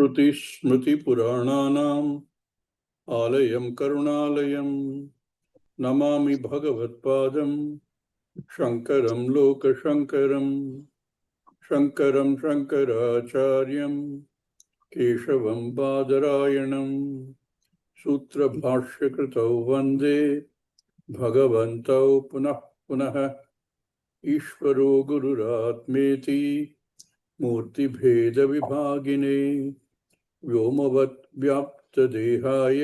श्रुतिस्मृतिपुराणानाम् आलयं करुणालयं नमामि भगवत्पादं शङ्करं लोकशङ्करं शङ्करं शङ्कराचार्यं केशवं बादरायणं सूत्रभाष्यकृतौ वन्दे भगवन्तौ पुनः पुनः ईश्वरो गुरुरात्मेति मूर्तिभेदविभागिने व्योमवत् व्याप्तदेहाय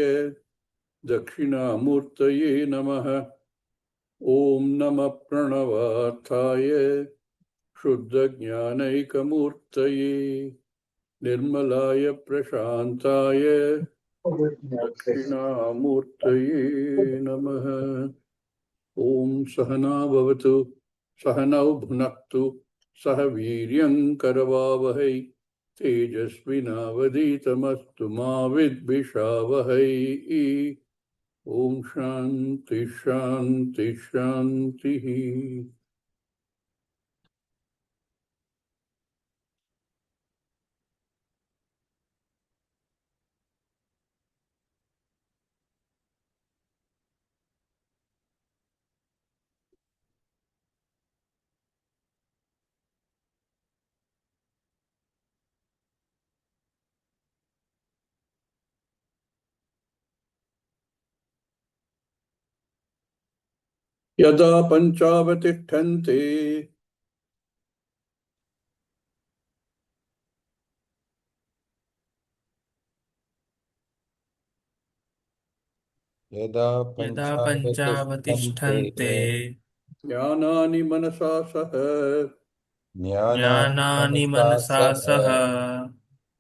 दक्षिणामूर्तये नमः। ॐ नमः प्रणवार्थाय शुद्धज्ञानैकमूर्तये निर्मलाय प्रशान्ताय दक्षिणामूर्तये नमः। ॐ सहना भवतु सहनौ भुनक्तु सह वीर्यं करवावहै तेजस्विनावधीतमस्तु मा विद्विषावहै। ॐ शान्ति शान्ति शान्तिः। यदा पञ्चावतिष्ठन्ते यदा पञ्चावतिष्ठन्ते ज्ञानानि मनसा सह ज्ञानानि मनसा सह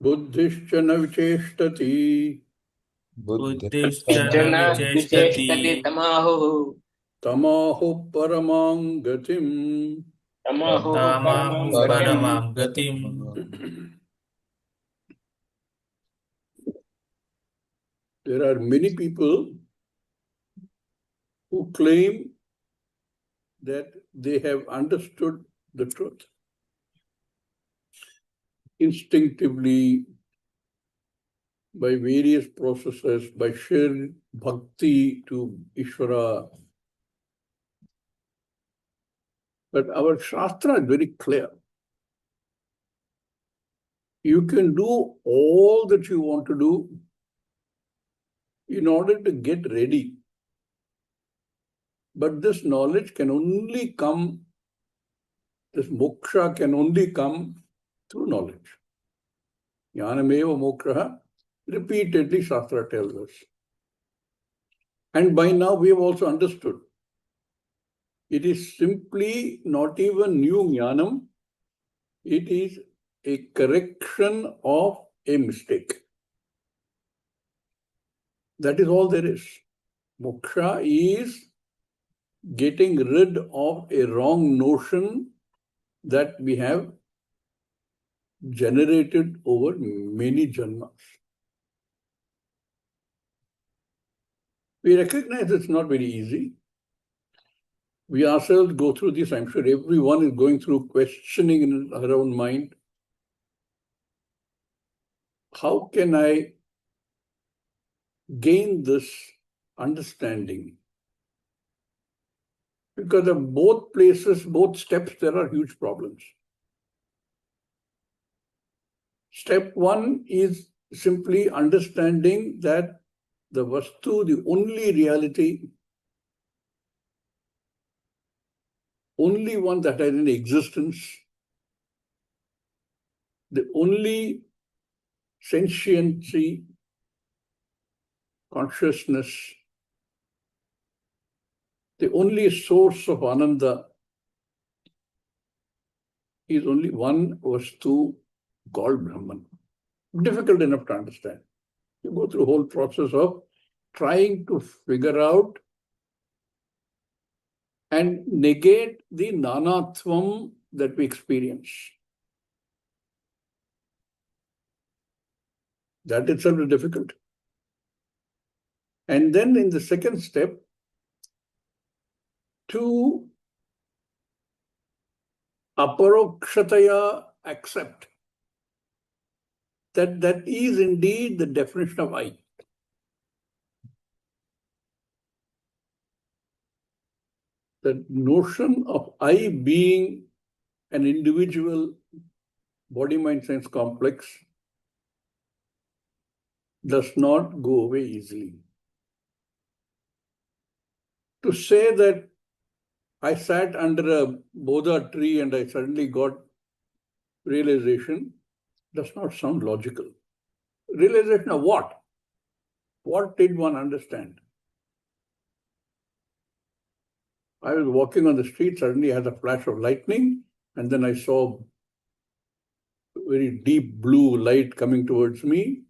बुद्धिश्च न विचेष्टति बुद्धिश्च इच्छ न न विचेष्टति विचेष्टति तमाहुः तमाहुः परमां गतिम्। तमाहुः परमां तामाहुः गतिम्। परमां गतिम्। There are many people who claim that they have understood the truth instinctively by various processes, by sheer bhakti to Ishvara. But our Shastra is very clear. You can do all that you want to do in order to get ready. But this knowledge can only come, this moksha can only come through knowledge. Jnanameva moksha, repeatedly Shastra tells us. And by now we have also understood. It is simply not even new jnanam, it is a correction of a mistake. That is all there is. Moksha is getting rid of a wrong notion that we have generated over many janmas. We recognize it's not very easy. We ourselves go through this. I'm sure everyone is going through questioning in her own mind. How can I gain this understanding? Because of both places, both steps, there are huge problems. Step one is simply understanding that the vastu, the only reality, only one that has an existence, the only sentiency, consciousness, the only source of Ananda is only one vastu called Brahman. Difficult enough to understand. You go through the whole process of trying to figure out and negate the nanatvam that we experience. That itself is difficult. And then in the second step, to aparokshataya accept that is indeed the definition of I. The notion of I being an individual body-mind-sense complex does not go away easily. To say that I sat under a Bodha tree and I suddenly got realization does not sound logical. Realization of what? What did one understand? I was walking on the street, suddenly I had a flash of lightning, and then I saw very deep blue light coming towards me.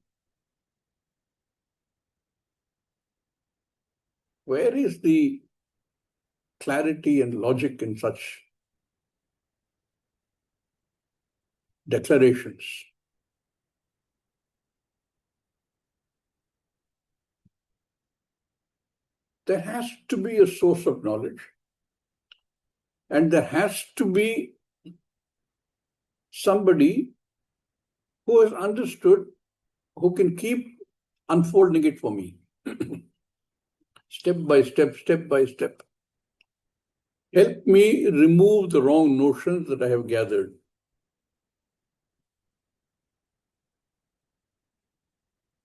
Where is the clarity and logic in such declarations? There has to be a source of knowledge, and there has to be somebody who has understood, who can keep unfolding it for me. Step by step, step by step. Help me remove the wrong notions that I have gathered.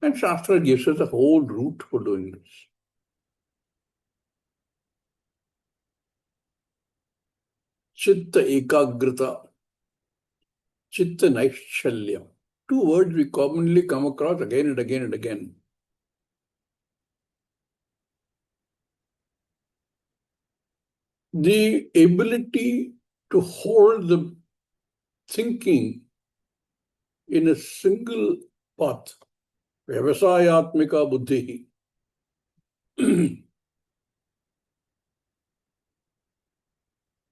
And Shastra gives us a whole route for doing this. Chitta ekagrita, chitta naishchalya. Two words we commonly come across again and again and again. The ability to hold the thinking in a single path. Vyavasayatmika buddhi.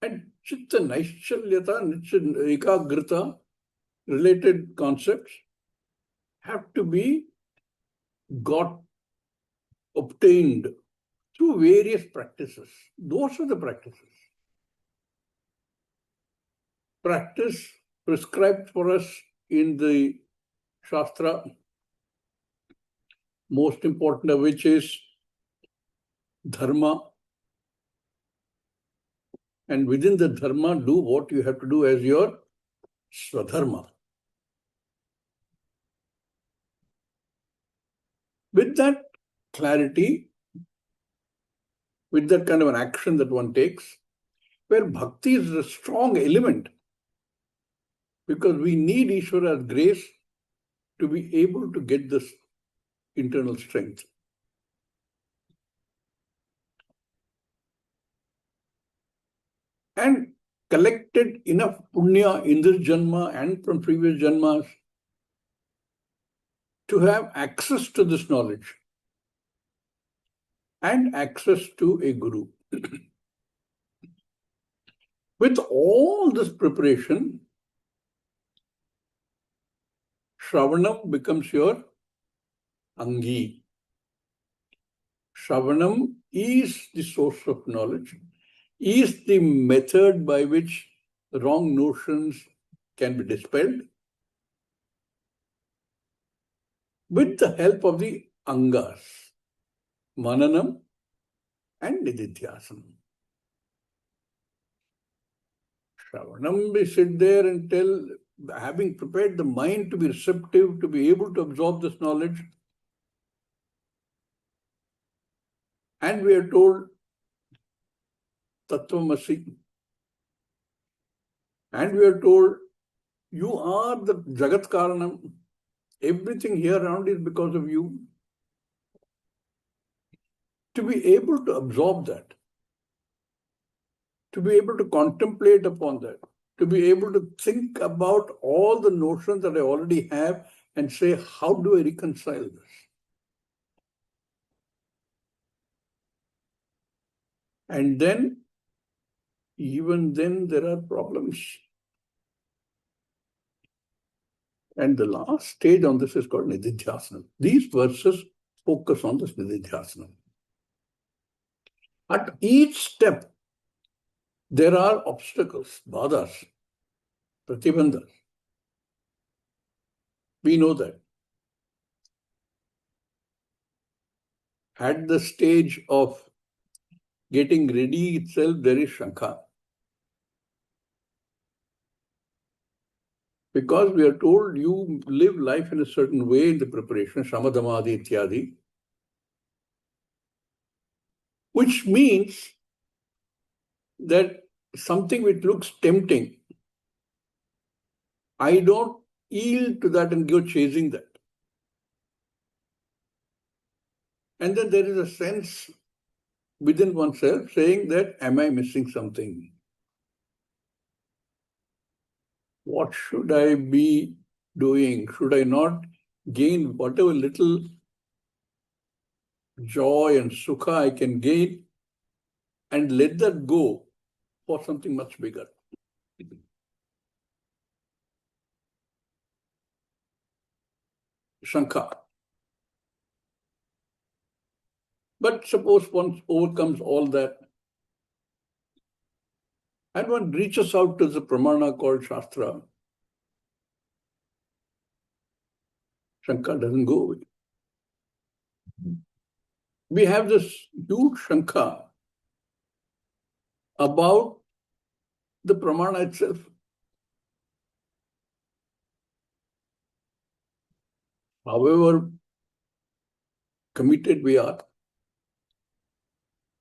And chitta naischalyata, ekagrita related concepts have to be obtained through various practices. Those are the practices. Practice prescribed for us in the Shastra, most important of which is dharma. And within the dharma, do what you have to do as your swadharma. With that clarity, with that kind of an action that one takes, where bhakti is a strong element, because we need Ishvara's grace to be able to get this internal strength. And collected enough punya in this janma and from previous janmas to have access to this knowledge and access to a guru. With all this preparation, Shravanam becomes your Angi. Shravanam is the source of knowledge, is the method by which wrong notions can be dispelled with the help of the Angas, Mananam and Nididhyasana. Shravanam, we sit there and tell, having prepared the mind to be receptive, to be able to absorb this knowledge, and we are told Tattvamasi, and we are told you are the Jagat Karanam, everything here around is because of you. To be able to absorb that, to be able to contemplate upon that, to be able to think about all the notions that I already have and say, how do I reconcile this? And then, even then, there are problems. And the last stage on this is called Nididhyasana. These verses focus on this Nididhyasana. At each step, there are obstacles, badhas, pratibandhas. We know that. at the stage of getting ready itself, there is Shankha. Because we are told you live life in a certain way in the preparation, Shamadhamadi Ityadi, which means that something which looks tempting, I don't yield to that and go chasing that. And then there is a sense within oneself saying that, am I missing something? What should I be doing? Should I not gain whatever little joy and sukha I can gain and let that go for something much bigger? Shankha. But suppose one overcomes all that and one reaches out to the pramana called Shastra, Shankha doesn't go away. We have this huge Shankha about the pramana itself. However committed we are,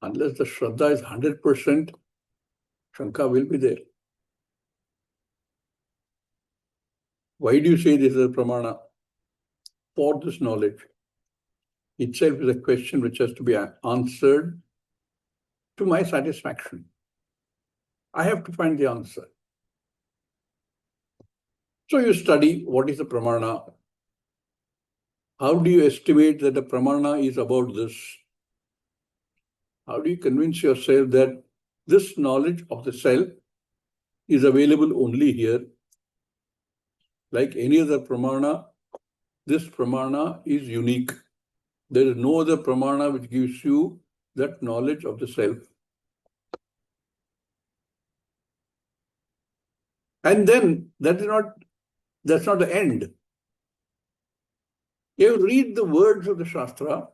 unless the Shraddha is 100%, Shankha will be there. Why do you say this is a pramana? For this knowledge itself is a question which has to be answered to my satisfaction. I have to find the answer. So you study what is the pramana. How do you estimate that the pramana is about this? How do you convince yourself that this knowledge of the self is available only here? Like any other pramana, this pramana is unique. There is no other pramana which gives you that knowledge of the self. And then that's not the end. You read the words of the Shastra,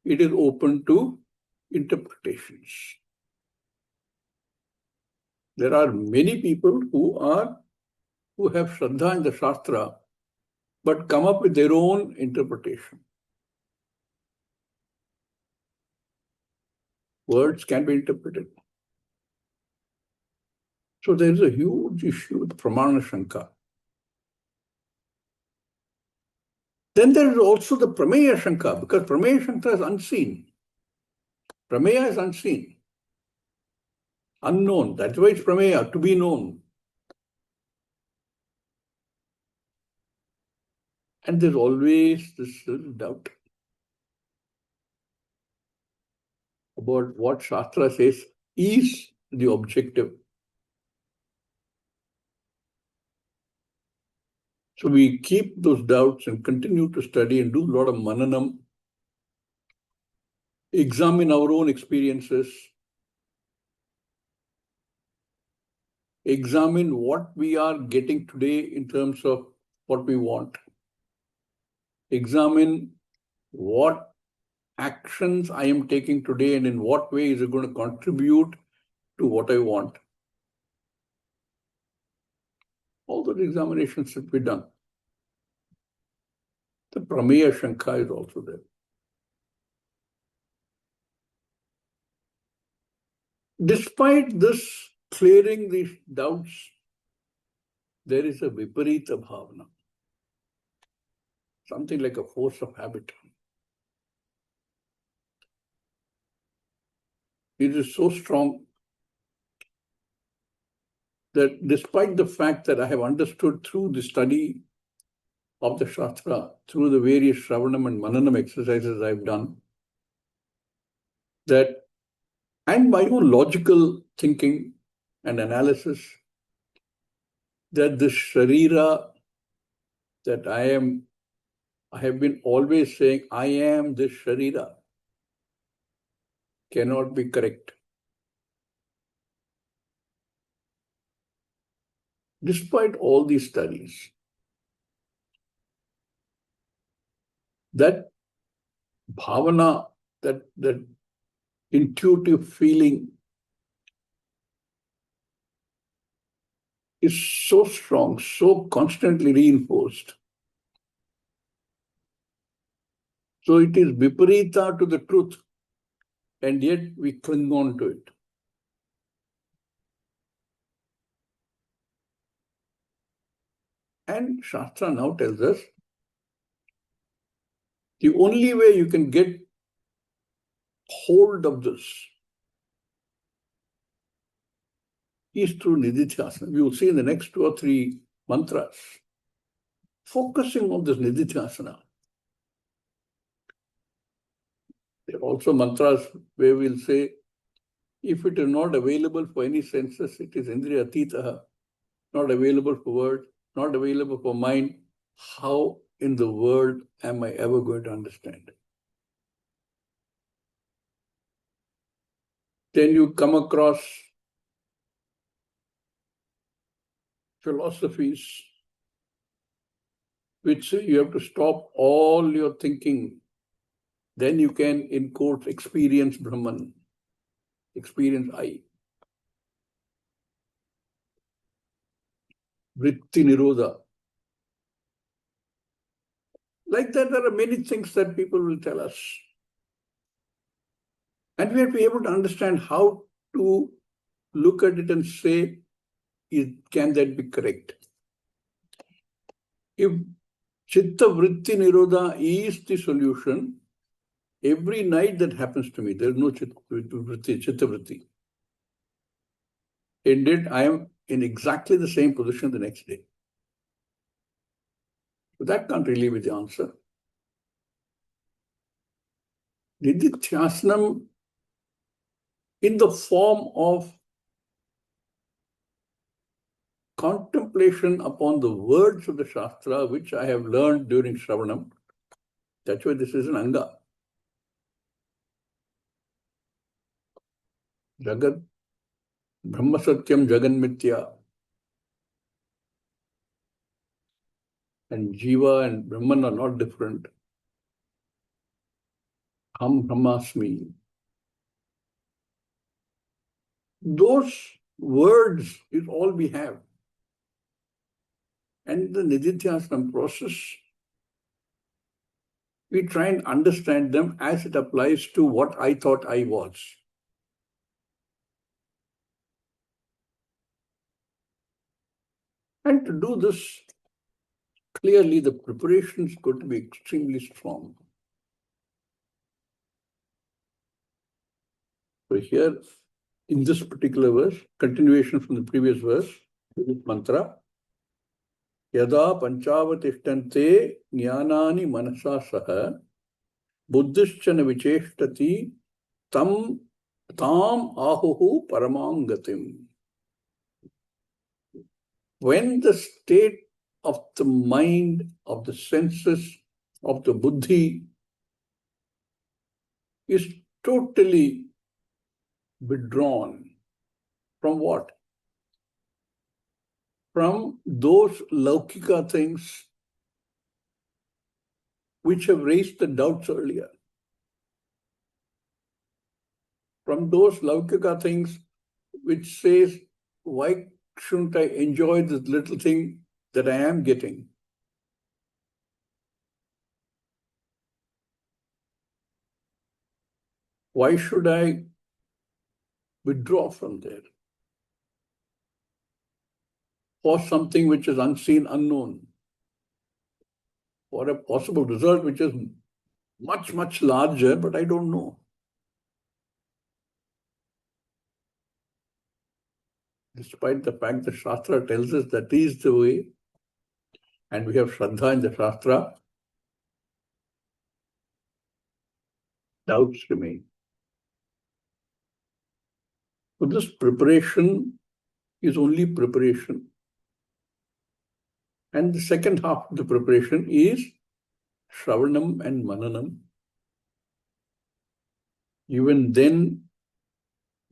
it is open to interpretations. There are many people who have Shraddha in the Shastra, but come up with their own interpretation. Words can be interpreted. So there is a huge issue with Pramana Shankha. Then there is also the Prameya Shankha, because Prameya Shankha is unseen. Prameya is unseen, unknown. That's why it's Prameya, to be known. And there's always this little doubt about what Shastra says is the objective. So we keep those doubts and continue to study and do a lot of mananam, examine our own experiences, examine what we are getting today in terms of what we want, examine what actions I am taking today and in what way is it going to contribute to what I want. All those examinations should be done. The Prameya Shankha is also there. Despite this clearing these doubts, there is a Viparita Bhavana, something like a force of habit. It is so strong that despite the fact that I have understood through the study of the Shastra, through the various Shravanam and Mananam exercises I've done, that and my own logical thinking and analysis, that this Sharira that I have been always saying, I am this Sharira, cannot be correct. Despite all these studies, that bhavana, that intuitive feeling is so strong, so constantly reinforced. So it is viparita to the truth, and yet we cling on to it. And Shastra now tells us the only way you can get hold of this is through nididhyasana. We will see in the next 2 or 3 mantras, focusing on this nididhyasana. There are also mantras where we'll say, if it is not available for any senses, it is indriya atitaha, not available for words, not available for mind. How in the world am I ever going to understand? Then you come across philosophies which say you have to stop all your thinking. Then you can, in quotes, experience Brahman, experience I. Vritti Nirodha. Like that, there are many things that people will tell us. And we have to be able to understand how to look at it and say, can that be correct? If Chitta Vritti Nirodha is the solution, every night that happens to me, there is no Chitta Vritti. Indeed, I am in exactly the same position the next day. So that can't really be the answer. Nididhyasanam in the form of contemplation upon the words of the Shastra, which I have learned during Shravanam. That's why this is an Anga. Jagat, Brahma Satyam, Jagan Mithya. And Jiva and Brahman are not different. Ham Brahmasmi. Those words is all we have. And the Nididhyasanam process, we try and understand them as it applies to what I thought I was. And to do this, clearly the preparation is going to be extremely strong. So here, in this particular verse, continuation from the previous verse, this mantra, Yada panchavatishtante jnanani manasa saha buddhischana vicheshtati tam ahuhu paramangatim. When the state of the mind, of the senses, of the buddhi is totally withdrawn from what? From those laukika things which have raised the doubts earlier. From those laukika things which says, why shouldn't I enjoy this little thing that I am getting? Why should I withdraw from there for something which is unseen, unknown, for a possible result which is much, much larger, but I don't know? Despite the fact that Shastra tells us that is the way, and we have Shraddha in the Shastra, doubts remain. So this preparation is only preparation. And the second half of the preparation is Shravanam and Mananam. Even then,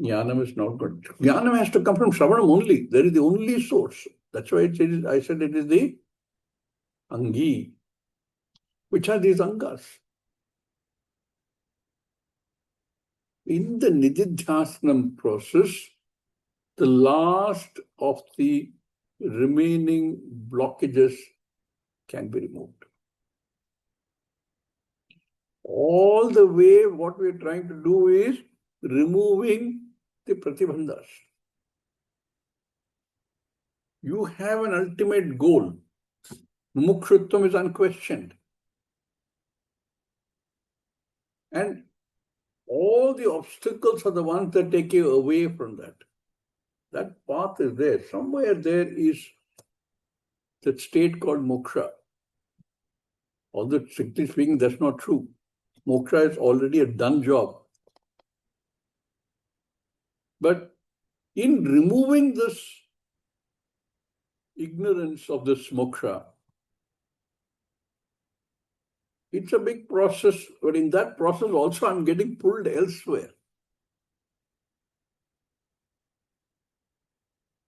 Jnanam is not good. Jnanam has to come from Shravanam only. There is the only source. That's why I said it is the Angi. Which are these Angas? In the Nididhyasanam process, the last of the remaining blockages can be removed. All the way, what we are trying to do is removing the pratibandhas. You have an ultimate goal. Mumukshutvam is unquestioned. And all the obstacles are the ones that take you away from that. That path is there. Somewhere there is that state called moksha. Although strictly speaking, that's not true. Moksha is already a done job. But in removing this ignorance of this moksha, it's a big process, but in that process also I'm getting pulled elsewhere.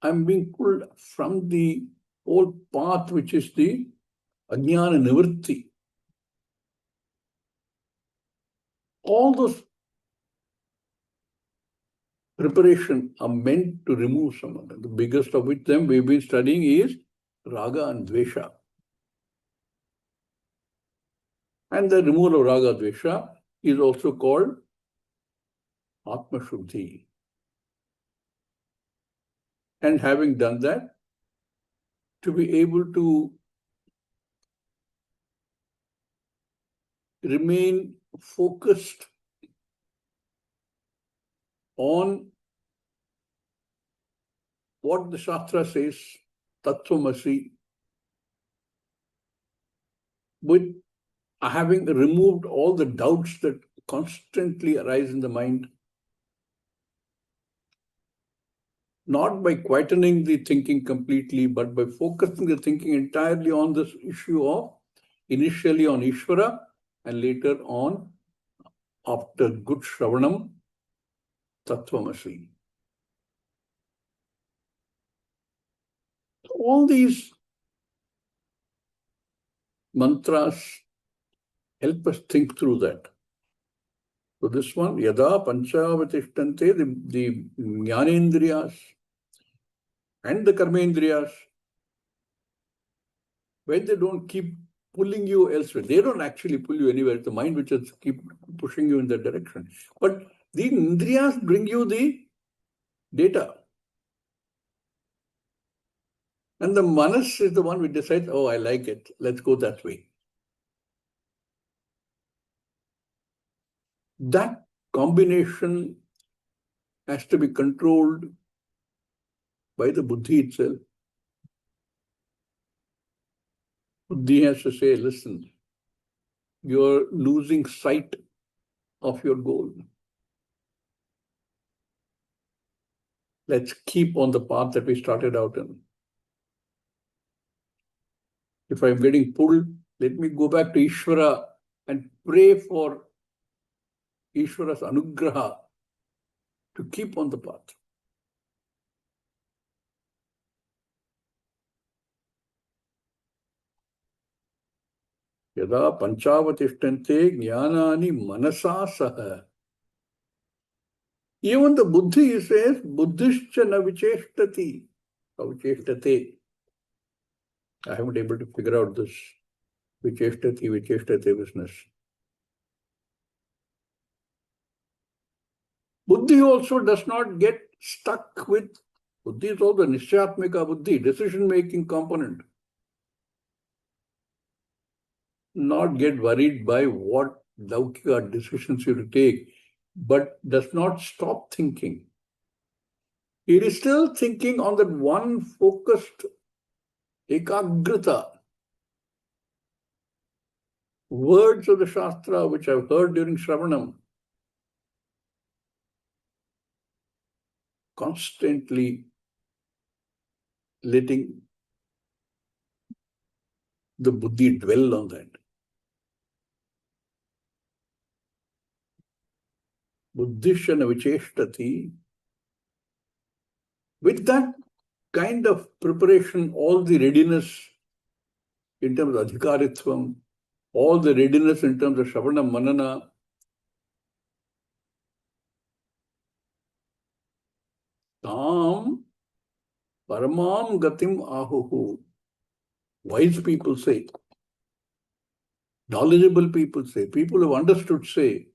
I'm being pulled from the whole path, which is the ajnana nivritti. All those preparation are meant to remove some of them. The biggest of which them we've been studying is raga and dvesha. And the removal of raga dvesha is also called atma shuddhi. And having done that, to be able to remain focused on what the Shastra says, Tattvamasi, with having removed all the doubts that constantly arise in the mind, not by quietening the thinking completely, but by focusing the thinking entirely on this issue of, initially on Ishvara, and later on, after good Shravanam, Tattvamasi. All these mantras help us think through that. So this one, yada panchavatishthante, the jnanendriyas and the karmendriyas, when they don't keep pulling you elsewhere, they don't actually pull you anywhere. It's the mind which is keep pushing you in that direction. But the indriyas bring you the data. And the manas is the one which decides, oh, I like it. Let's go that way. That combination has to be controlled by the buddhi itself. Buddhi has to say, listen, you're losing sight of your goal. Let's keep on the path that we started out in. If I'm getting pulled, let me go back to Ishvara and pray for Ishvara's anugraha to keep on the path. Yada panchavatishthante jnanani manasa saha. Even the buddhi says, buddhischa na vicheshtati. Vicheshtate. I haven't been able to figure out this vicheshtate business. Buddhi also does not get stuck with, buddhi is also nishchatmika buddhi, decision-making component. Not get worried by what laukika decisions you take, but does not stop thinking. It is still thinking on that one focused ekagrata. Words of the Shastra which I've heard during Shravanam, constantly letting the buddhi dwell on that. Buddhishana vicheshtati. With that kind of preparation, all the readiness in terms of adhikaritvam, all the readiness in terms of Shravana Manana, Paramam gatim ahuhu. Wise people say, knowledgeable people say, people who have understood say,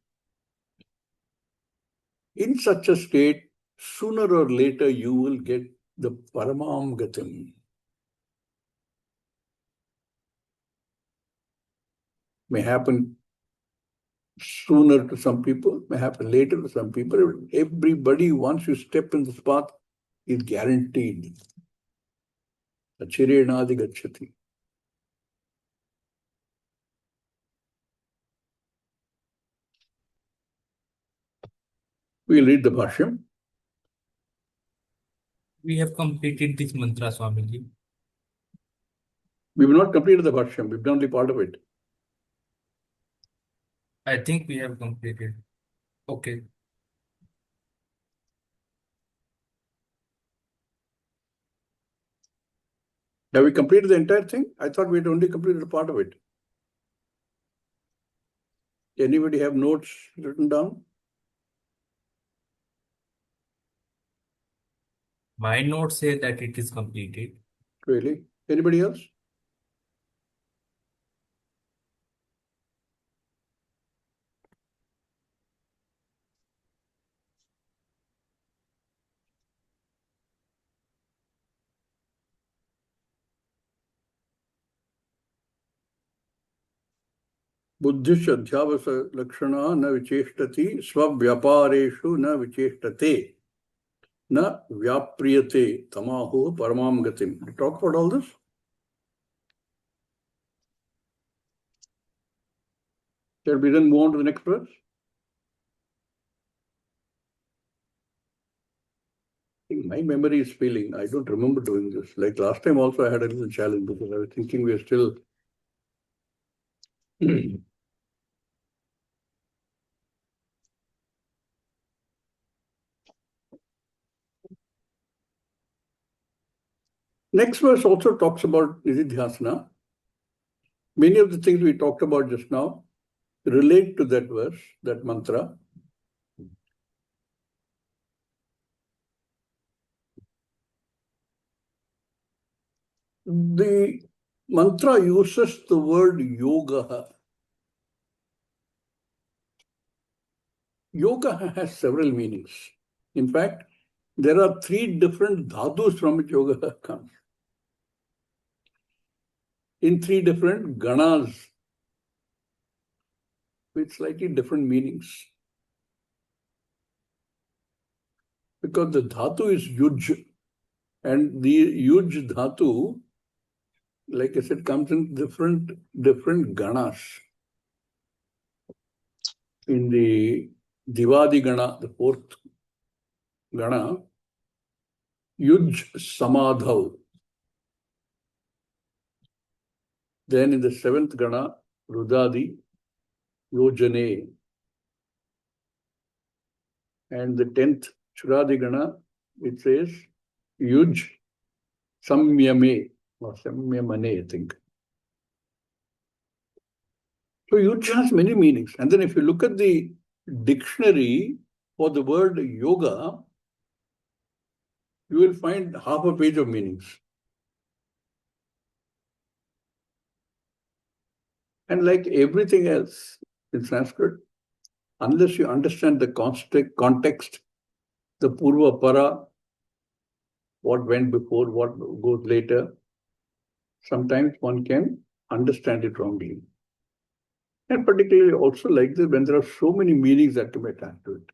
in such a state, sooner or later you will get the Paramam gatim. May happen sooner to some people, may happen later to some people. Everybody, once you step in this path, is guaranteed. Achirenadi gacchati. We'll read the Bashyam. We have completed this mantra, Swamiji. We have not completed the Bashyam, we've done only part of it. I think we have completed. Okay. Have we completed the entire thing? I thought we had only completed a part of it. Anybody have notes written down? My notes say that it is completed. Really? Anybody else? Buddhish adhyavasa lakshana na vicheshtati svavyapareshu na vicheshtate na vyapriyate tamaho paramam gatim. We talk about all this? Shall we then move on to the next verse? My memory is failing. I don't remember doing this. Like last time also I had a little challenge because I was thinking we are still Next verse also talks about nididhyasana. Many of the things we talked about just now relate to that verse, that mantra. The mantra uses the word yoga. Yoga has several meanings. In fact, there are 3 different dhatus from which yoga comes. In 3 different ganas with slightly different meanings. Because the dhatu is yuj, and the yuj dhatu, like I said, comes in different ganas. In the Divadi gana, the 4th gana, yuj samadhav. Then in the 7th gana, rudadi, yojane. And the 10th Shuradi Gana, it says Yuj Samyame or Samyamane, I think. So Yuj has many meanings. And then if you look at the dictionary for the word yoga, you will find half a page of meanings. And like everything else in Sanskrit, unless you understand the context, the Purva Para, what went before, what goes later, sometimes one can understand it wrongly. And particularly also like this when there are so many meanings that can be attached to it.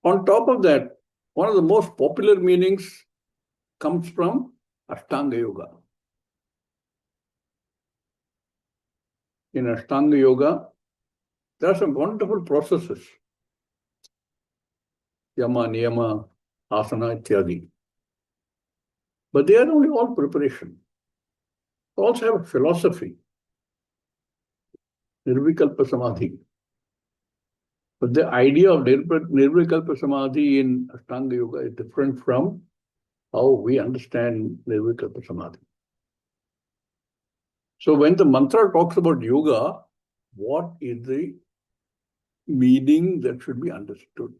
On top of that, one of the most popular meanings comes from Ashtanga Yoga. In Ashtanga Yoga, there are some wonderful processes. Yama, Niyama, Asana, Ityadi. But they are only all preparation. They also have a philosophy. Nirvikalpa Samadhi. But the idea of Nirvikalpa Samadhi in Ashtanga Yoga is different from how we understand Nirvikalpa Samadhi. So when the mantra talks about yoga, what is the meaning that should be understood?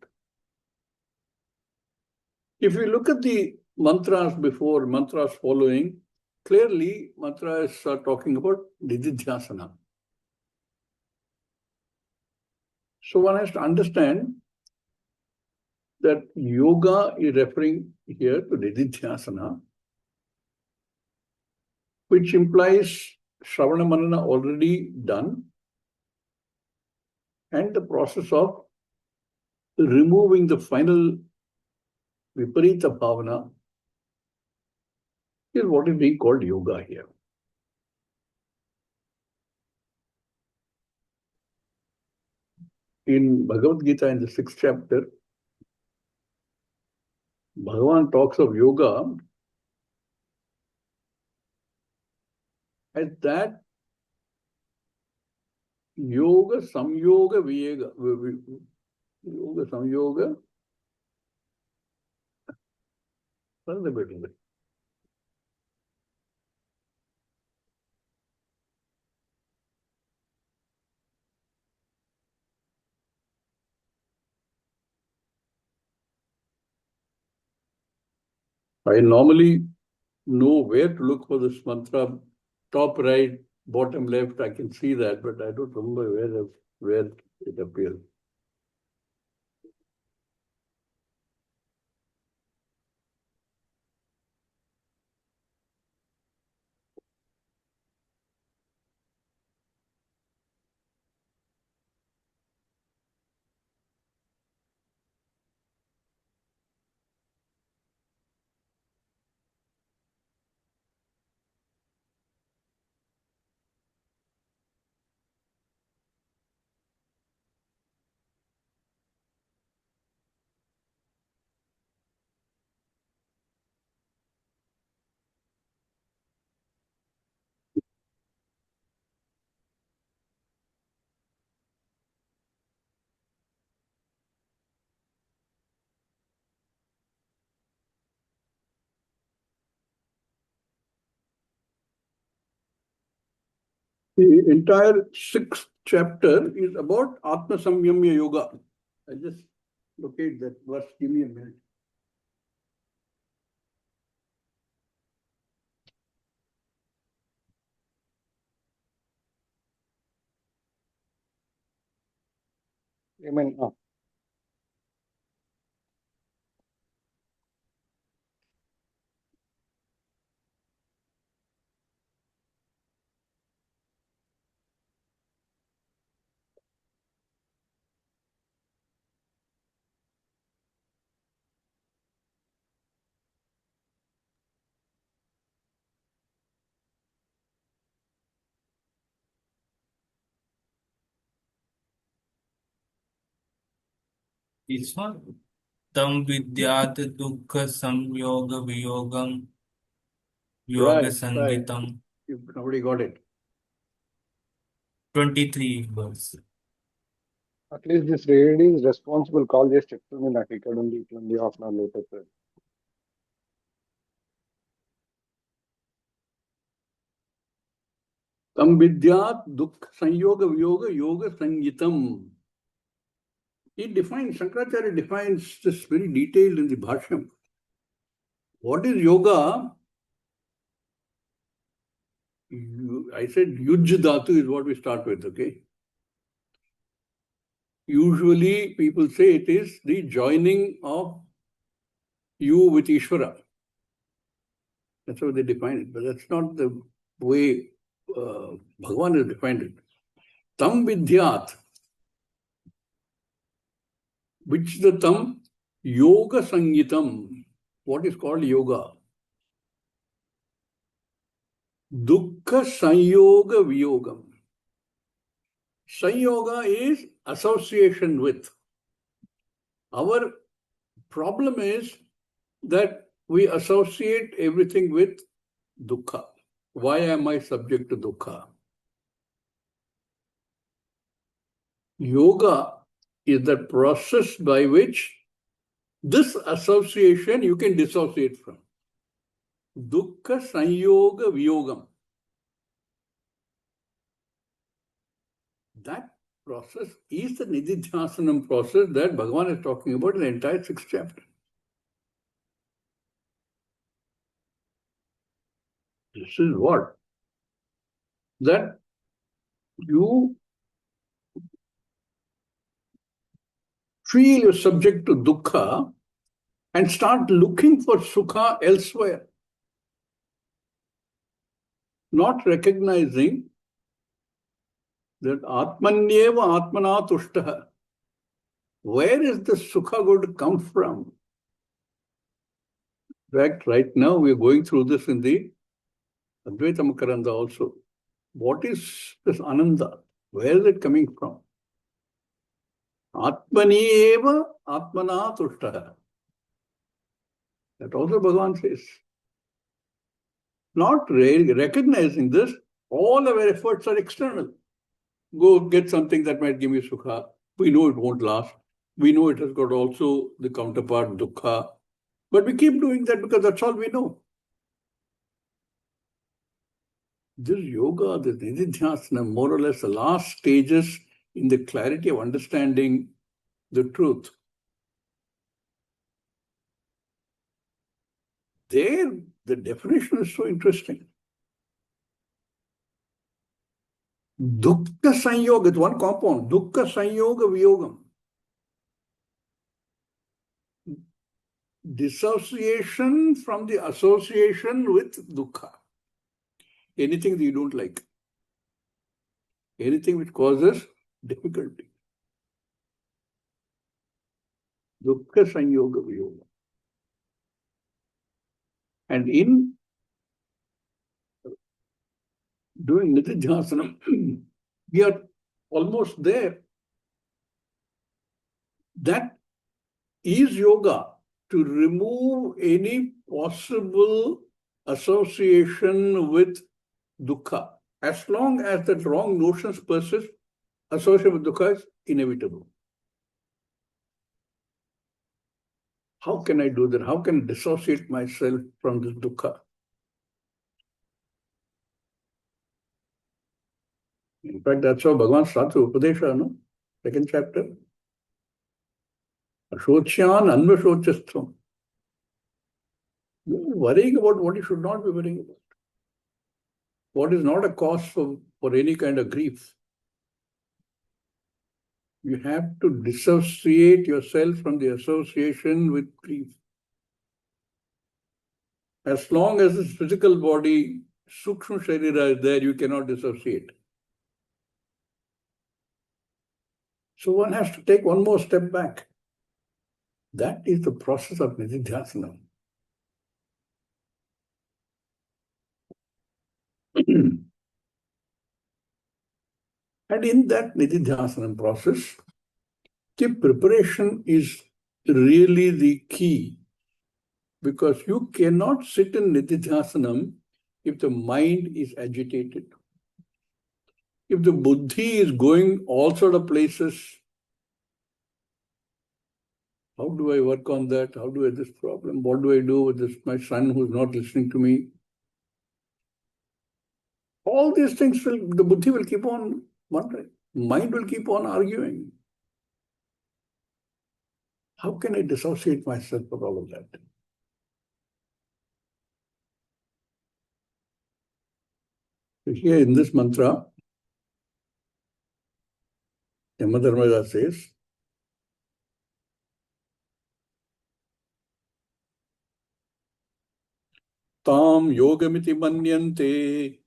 If you look at the mantras before, mantras following, clearly mantras are talking about nididhyasana. So one has to understand that yoga is referring here to nididhyasana, which implies Shravana Manana already done, and the process of removing the final Viparita Bhavana is what is being called yoga here. In Bhagavad Gita, in the 6th chapter, Bhagavan talks of yoga as that yoga, samyoga, viyega. Yoga, samyoga. What is the better way? I normally know where to look for this mantra, top right, bottom left, I can see that, but I don't remember where it appears. The entire 6th chapter is about Atma Samyamya Yoga. I just locate that verse. Give me a minute. Amen. This one. Tam vidyat dukkha samyoga viyogam yoga Right. sangitam. Nobody got it. 23 verse. At least this reading responsible call just చెప్తుంది నాకు ఇక్కడ ఉంది ఇట్లా ఉంది half an hour later sir Tam vidyat dukkha sanyoga viyoga yoga sangitam. It defines, Shankaracharya defines this very detailed in the Bashyam. What is yoga? I said yuj dhatu is what we start with, okay? Usually people say it is the joining of you with Ishvara. That's how they define it, but that's not the way Bhagavan has defined it. Tam vidyat, which is the tam? Yoga sangitam. What is called yoga? Dukkha sanyoga viyogam. Sanyoga is association with. Our problem is that we associate everything with dukkha. Why am I subject to dukkha? Yoga is the process by which this association you can dissociate from. Dukkha sanyoga viyogam. That process is the nididhyasanam process that Bhagavan is talking about in the entire 6th chapter. This is what? That you feel you're subject to dukkha and start looking for sukha elsewhere. Not recognizing that Atmanyeva Atmana Tushtaha. Where is the sukha going to come from? In fact, right now we are going through this in the Advaita Makaranda also. What is this Ananda? Where is it coming from? Atmanyeva Atmana Tushtaha. That also Bhagavan says. Not recognizing this, all our efforts are external. Go get something that might give me sukha. We know it won't last. We know it has got also the counterpart dukkha. But we keep doing that because that's all we know. This yoga, this nididhyasana, more or less the last stages in the clarity of understanding the truth. There, the definition is so interesting. Dukkha sanyoga, it's one compound. Dukkha sanyoga viyogam. Dissociation from the association with dukkha. Anything that you don't like. Anything which causes difficulty. Dukkha sanyoga viyogam. And in doing nididhyasana, we are almost there. That is yoga, to remove any possible association with dukkha. As long as that wrong notions persist, association with dukkha is inevitable. How can I do that? How can I dissociate myself from this dukkha? In fact, that's how Bhagavan starts with Upadesha, no? Second chapter. Ashocyan anvashochastham. You're worrying about what you should not be worrying about. What is not a cause for any kind of grief. You have to dissociate yourself from the association with grief. As long as this physical body, Sukshma Sharira, is there, you cannot dissociate. So one has to take one more step back. That is the process of nididhyasana. And in that nididhyasana process, the preparation is really the key. Because you cannot sit in nididhyasanam if the mind is agitated. If the buddhi is going all sort of places, how do I work on that? How do I this problem? What do I do with this my son who's not listening to me? All these things the buddhi will keep on wondering. Mind will keep on arguing. How can I dissociate myself from all of that? So here in this mantra, Yamadharmada says, Tam yogamiti manyante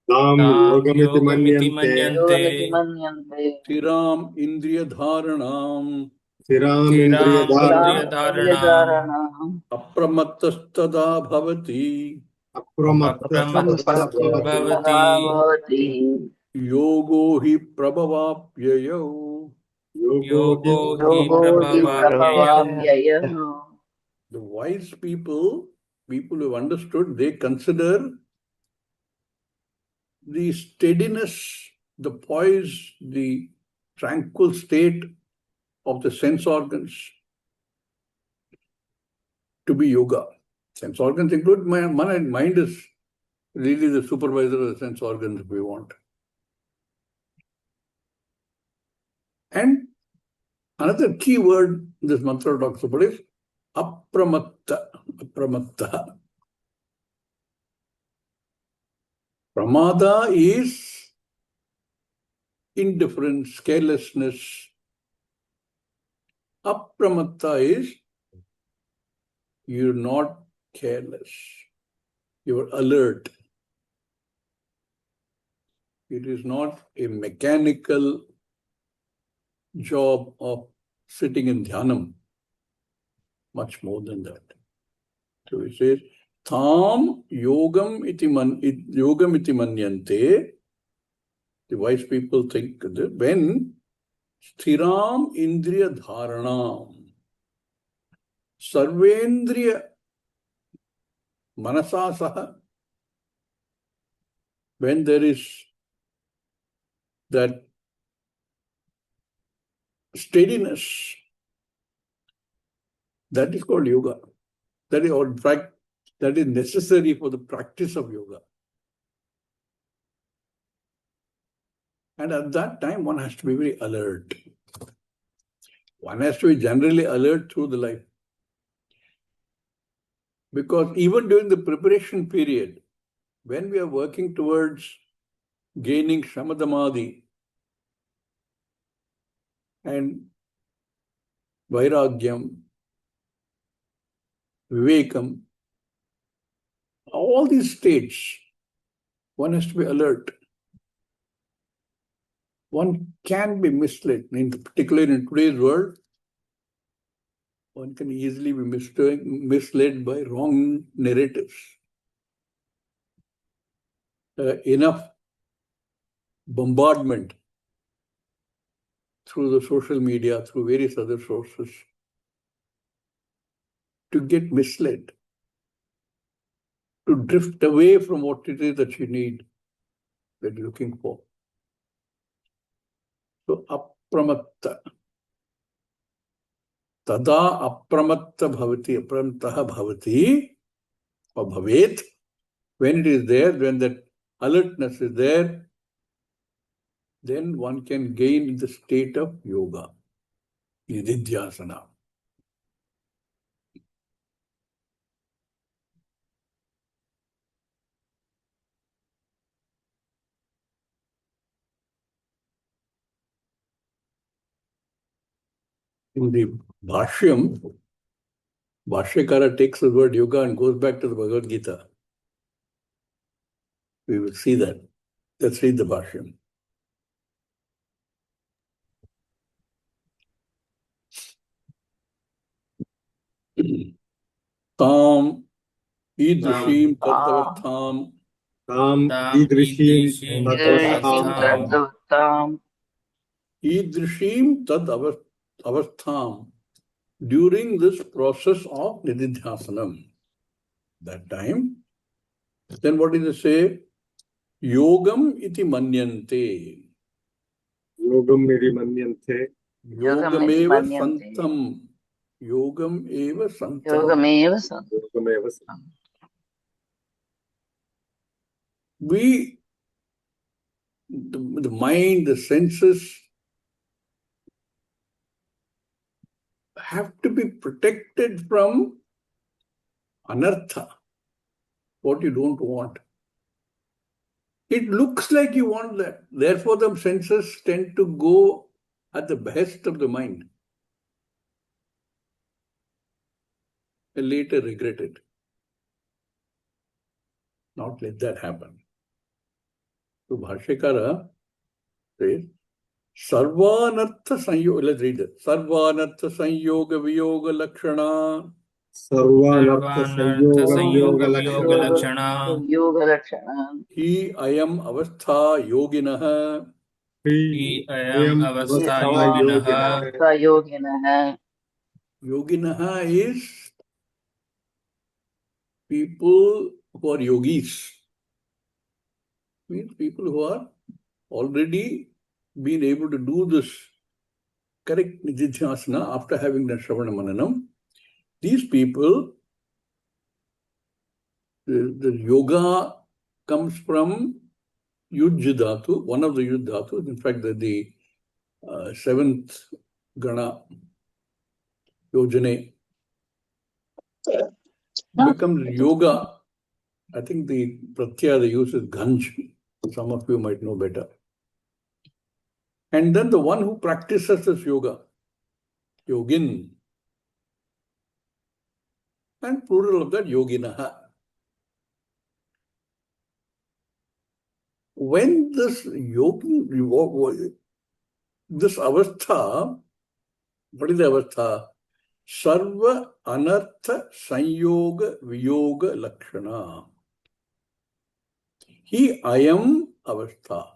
Tam yogamiti yogamiti manyante manyante Tiram indriya dharanam Siram indriya tiram dharanam indriyadharanam apramattastada bhavati apramattastada apramattastada bhavati bhavati yogo hi prabhavapyayo. yogo hi yogo hi prabhavapyayo. prabhavapyayo. The wise people who have understood, they consider the steadiness, the poise, the tranquil state of the sense organs to be yoga. Sense organs include mind. Mind is really the supervisor of the sense organs if we want. And another key word this mantra talks about is apramatta. Apramatta. Pramada is indifference, carelessness. Apramatta is you're not careless. You're alert. It is not a mechanical job of sitting in dhyanam. Much more than that. So it says, Tham yogam iti manyante. The wise people think that when sthiram indriya dharanam, sarvendriya manasasaha, when there is that steadiness, that is called yoga. That is, in fact, that is necessary for the practice of yoga. And at that time, one has to be very alert. One has to be generally alert through the life. Because even during the preparation period, when we are working towards gaining shamadamadi and vairagyam, vivekam, all these states, one has to be alert. One can be misled, particularly in today's world. One can easily be misled by wrong narratives. Enough bombardment through the social media, through various other sources, to get misled, to drift away from what it is that you need, that you're looking for. So, apramatta. Tada apramatta bhavati, apramattaha bhavati, or bhavet. When it is there, when that alertness is there, then one can gain the state of yoga, nididhyasana. In the Bashyam, Bhashyakara takes the word yoga and goes back to the Bhagavad Gita. We will see that. Let's read the Bashyam. Tam idrishim tadavastham Tam Tam idrishim idrishim Idrishim tadavastham Tadavatam idrishim tadavastham during this process of nididhyasanam. That time, then what does it say? Yogam iti manyante. yogam iti manyante. Yogam iti Yogameva manyante santam. Yogam eva santam. Yogameva santam. Yogameva santam. We, the mind, the senses, have to be protected from anartha, what you don't want. It looks like you want that. Therefore, the senses tend to go at the behest of the mind and later regret it. Not let that happen. So, Bhashyakara says, Sarvanartha Sanyoga, let's read it. Sarvanartha Sanyoga Viyoga Lakshana. Sarvanartha Sarvanartha sanyoga sanyoga viyoga lakshana. lakshana. Yoga Lakshana Hi ayam avastha yoginaha. Hi ayam avastha Avastha yoginaha. Avastha Yoginaha Yoginaha is people who are yogis. Means people who are already been able to do this correct nididhyasana after having done Shravana Mananam. These people, the yoga comes from Yujya Dhatu, one of the Yujya Dhatu. In fact, the seventh Gana, Yojane, becomes yoga I think the pratyaya they use is ganj. Some of you might know better. And then the one who practices this yoga, yogin. And plural of that, yoginaha. When this yogin, this avastha, what is the avastha? Sarva anartha sanyoga viyoga lakshana. He ayam avastha.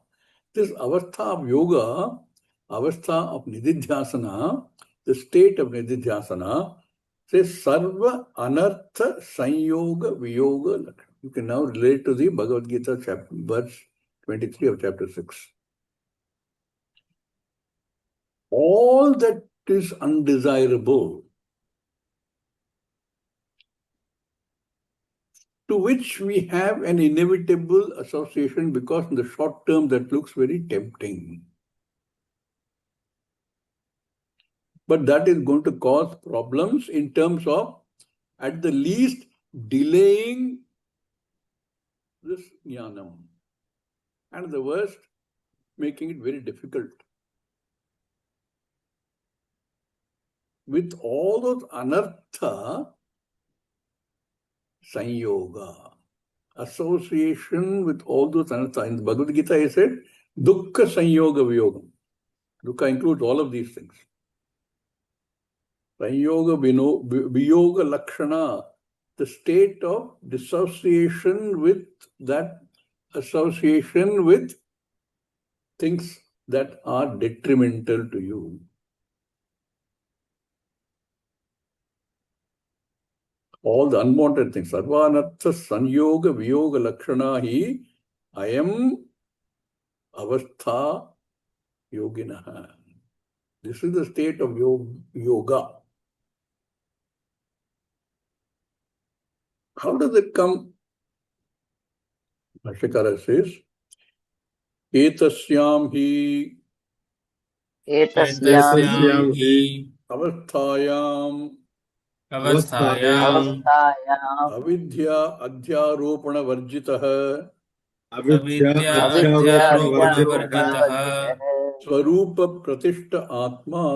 This avastha of yoga, avastha of nididhyasana, the state of nididhyasana, says sarva anartha sanyoga viyoga lakshana. You can now relate to the Bhagavad Gita chapter, verse 23 of chapter 6. All that is undesirable, to which we have an inevitable association because in the short term that looks very tempting. But that is going to cause problems in terms of, at the least, delaying this jnanam. And the worst, making it very difficult. With all those anartha, sanyoga, association with all those anartha. In the Bhagavad Gita, he said, dukkha sanyoga viyogam. Dukkha includes all of these things. Sanyoga viyoga lakshana, the state of dissociation with that association with things that are detrimental to you. All the unwanted things. Sarvanartha sanyoga viyoga lakshana hi ayam avastha yoginaha. This is the state of yoga. How does it come? Bhashyakara says, etasyam hi एतस्यां hi avasthayam avasthayam अवस्थायां avidya adhyaropana varjitah avidya अविद्याध्यारोपण adhyaropanavarjitah वर्जितः swarupa pratishta atma.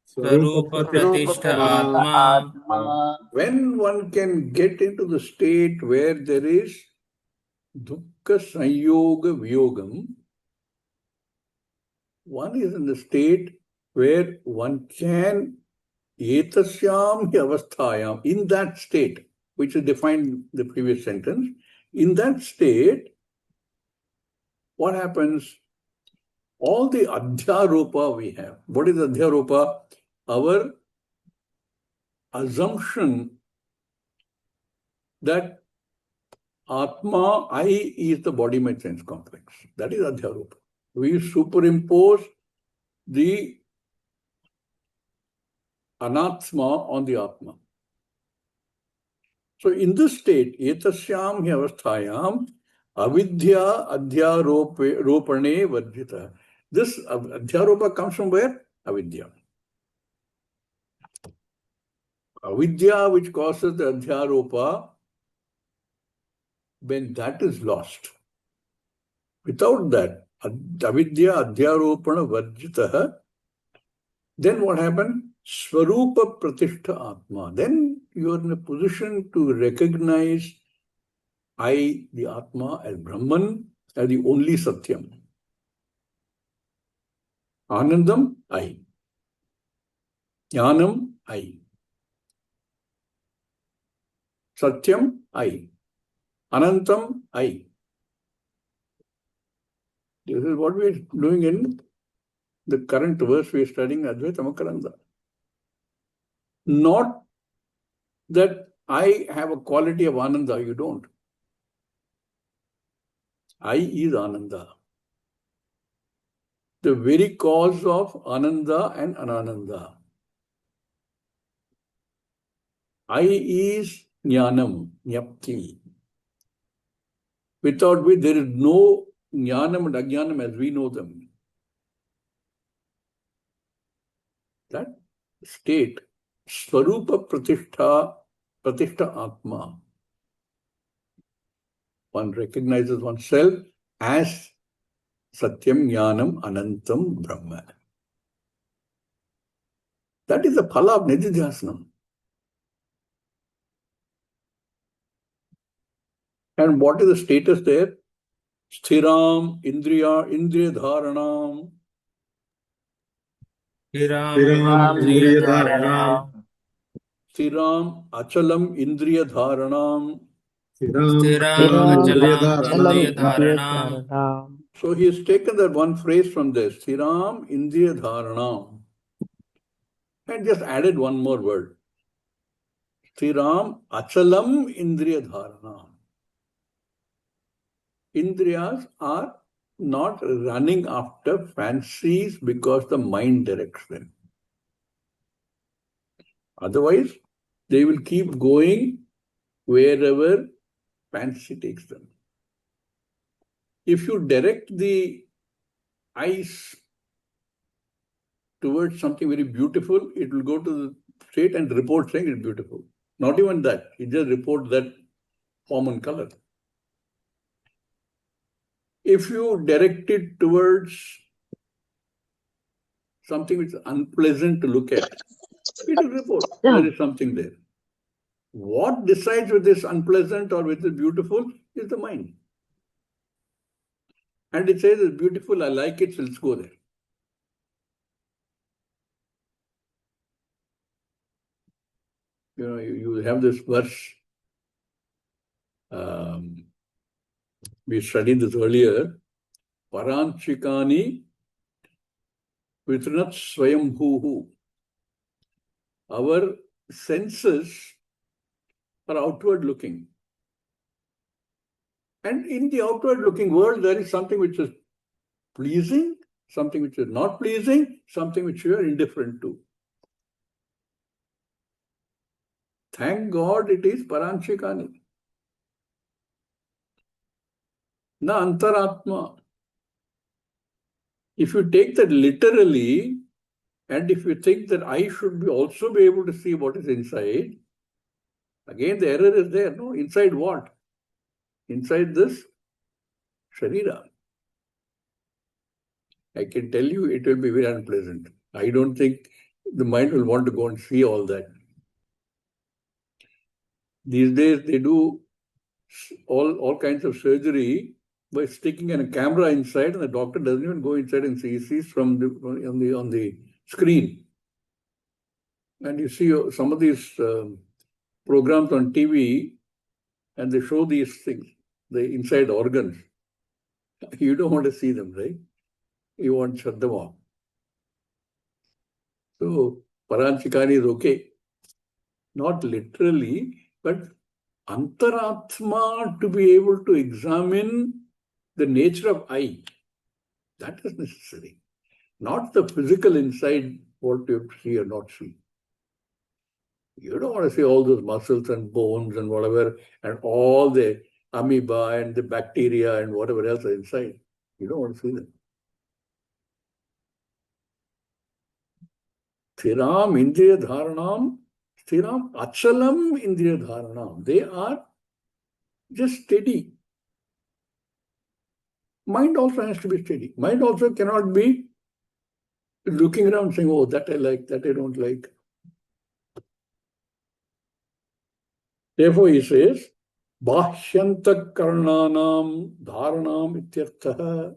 swarupa स्वरूप pratishtha प्रतिष्ठ atma. आत्मा. When one can get into the state where there is dukkha sanyoga viyogam, one is in the state where one can etasyam hi avasthayam, in that state, which is defined in the previous sentence, in that state, what happens? All the adhyaropa we have. What is adhyaropa? Our assumption that Atma, I, is the body mind sense complex. That is adhyaropa. We superimpose the anatma on the Atma. So in this state, etasyam hi avasthayam avidya adhyaropane varjita. This adhyaropa comes from where? Avidya. Avidya, which causes the adhyaropa, when that is lost, without that, avidya adhyaropana varjita, then what happened? Swarupa pratishtha atma. Then you are in a position to recognize I, the Atma, as Brahman, as the only Satyam. Anandam, I. Jnanam, I. Satyam, I. Anantam, I. This is what we are doing in the current verse we are studying, Advaita Makaranda. Not that I have a quality of Ananda, you don't. I is Ananda. The very cause of Ananda and Anananda. I is Jnanam, Jnapti. Without which there is no Jnanam and Ajnanam as we know them. That state, Swarupa Pratishtha Atma. One recognizes oneself as Satyam Jnanam Anantam Brahma. That is the phala of Nididhyasanam. And what is the status there? Sthiram Indriya Dharanam. Hiram Stiram Indriya Indriya Dharanam. Dharanam. Sthiram Achalam Indriya Dharanam. Stiram Stiram Achalam Indriya Achalam Dharanam. Indriya Dharanam. So he has taken that one phrase from there, Sthiram Indriya Dharanam, and just added one more word. Sthiram Achalam Indriya Dharanam. Indriyas are not running after fancies because the mind directs them. Otherwise, they will keep going wherever fancy takes them. If you direct the eyes towards something very beautiful, it will go to the state and report saying it's beautiful. Not even that, it just reports that form and color. If you direct it towards something which is unpleasant to look at, it will report there is something there. What decides whether it's unpleasant or whether it's beautiful is the mind. And it says it's beautiful, I like it, so let's go there. You know, you have this verse. We studied this earlier. Paranchikani Vitrinat Swayambhuhu. Our senses are outward looking. And in the outward looking world, there is something which is pleasing, something which is not pleasing, something which you are indifferent to. Thank God it is Paranchikani. Na Antaratma. If you take that literally, and if you think that I should also be able to see what is inside, again the error is there. No, inside what? Inside this Sharira. I can tell you it will be very unpleasant. I don't think the mind will want to go and see all that. These days they do all kinds of surgery by sticking a camera inside, and the doctor doesn't even go inside and see. He sees from on the screen. And you see some of these programs on TV, and they show these things, the inside organs. You don't want to see them, right? You want to shut them off. So Paranchikani is okay. Not literally, but Antaratma, to be able to examine the nature of I. That is necessary. Not the physical inside, what you see or not see. You don't want to see all those muscles and bones and whatever, and all the amoeba and the bacteria and whatever else are inside. You don't want to see them. Sthiram Indriya Dharanam, Sthiram Achalam Indriya Dharanam. They are just steady. Mind also has to be steady. Mind also cannot be looking around saying, oh, that I like, that I don't like. Therefore, he says, Bashyanta Karnanam Dharanam Ityarthaha.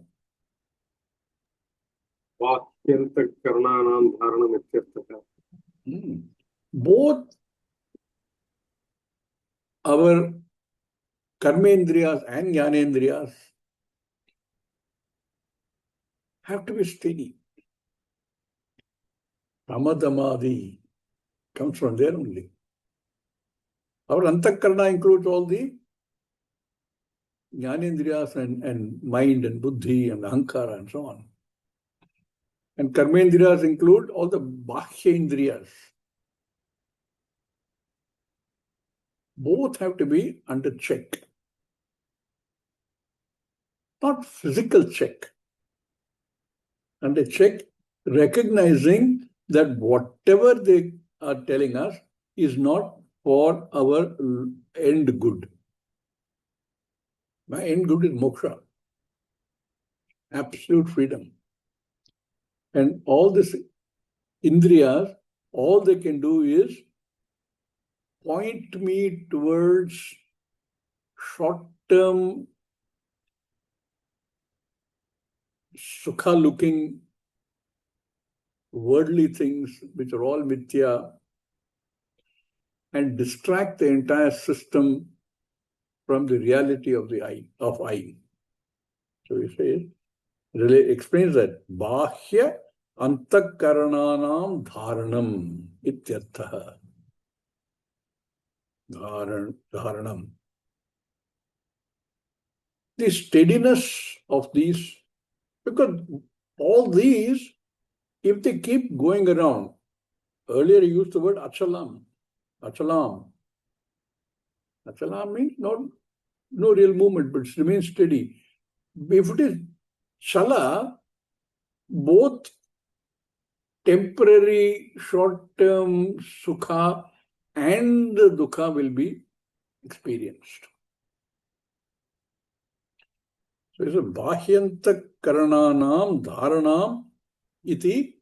Vakyanta Karnanam Dharanam Ityarthaha. Both our Karmendriyas and Jnanendriyas have to be steady. Ramadamadi comes from there only. Our Antakarna includes all the Jnanendriyas and mind and buddhi and ahankara and so on. And Karmendriyas include all the Bhashyendriyas. Both have to be under check. Not physical check. Under check, recognizing that whatever they are telling us is not for our end good. My end good is moksha. Absolute freedom. And all this indriyas, all they can do is point me towards short-term, sukha-looking, worldly things which are all mithya, and distract the entire system from the reality of the I. So he says, really explains that bahya antakarananam dharanam ityartha. Dharanam. The steadiness of these, because all these, if they keep going around, earlier he used the word achalam. Achalam. Achalam means no real movement, but it remains steady. If it is chala, both temporary, short-term sukha and dukkha will be experienced. So it's a bahyanta karananam dharanam iti,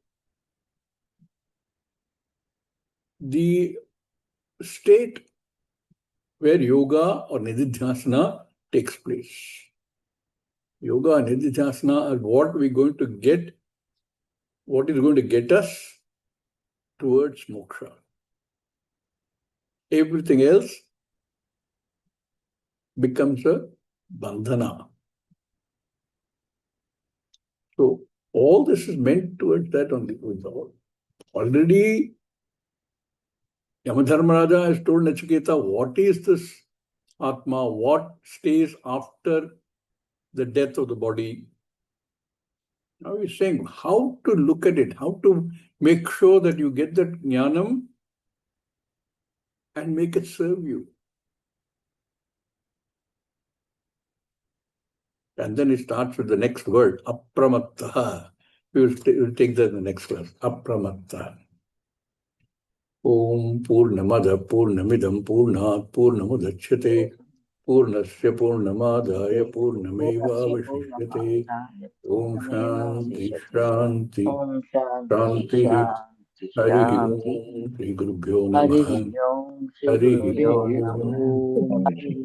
the state where yoga or nididhyasana takes place. Yoga and nididhyasana are what we're going to get, what is going to get us towards moksha. Everything else becomes a bandhana. So all this is meant towards that only. Already Yamadharmaraja has told Nachiketa, what is this Atma? What stays after the death of the body? Now he's saying how to look at it, how to make sure that you get that jnanam and make it serve you. And then it starts with the next word, apramattaha. We will take that in the next class, apramattaha. Om Purnamada Purnamidam Purnat Purnamudachyate Purnasya Purnamadaya Purnameva Vashishyate Om Shanti Shanti Om Shanti Shanti Shanti Harihi Shanti. Om Shri Gurubhyo Harihi Namaha Om Shri Harihi Gurubhyo Harihi Namaha. Om Om. Harihi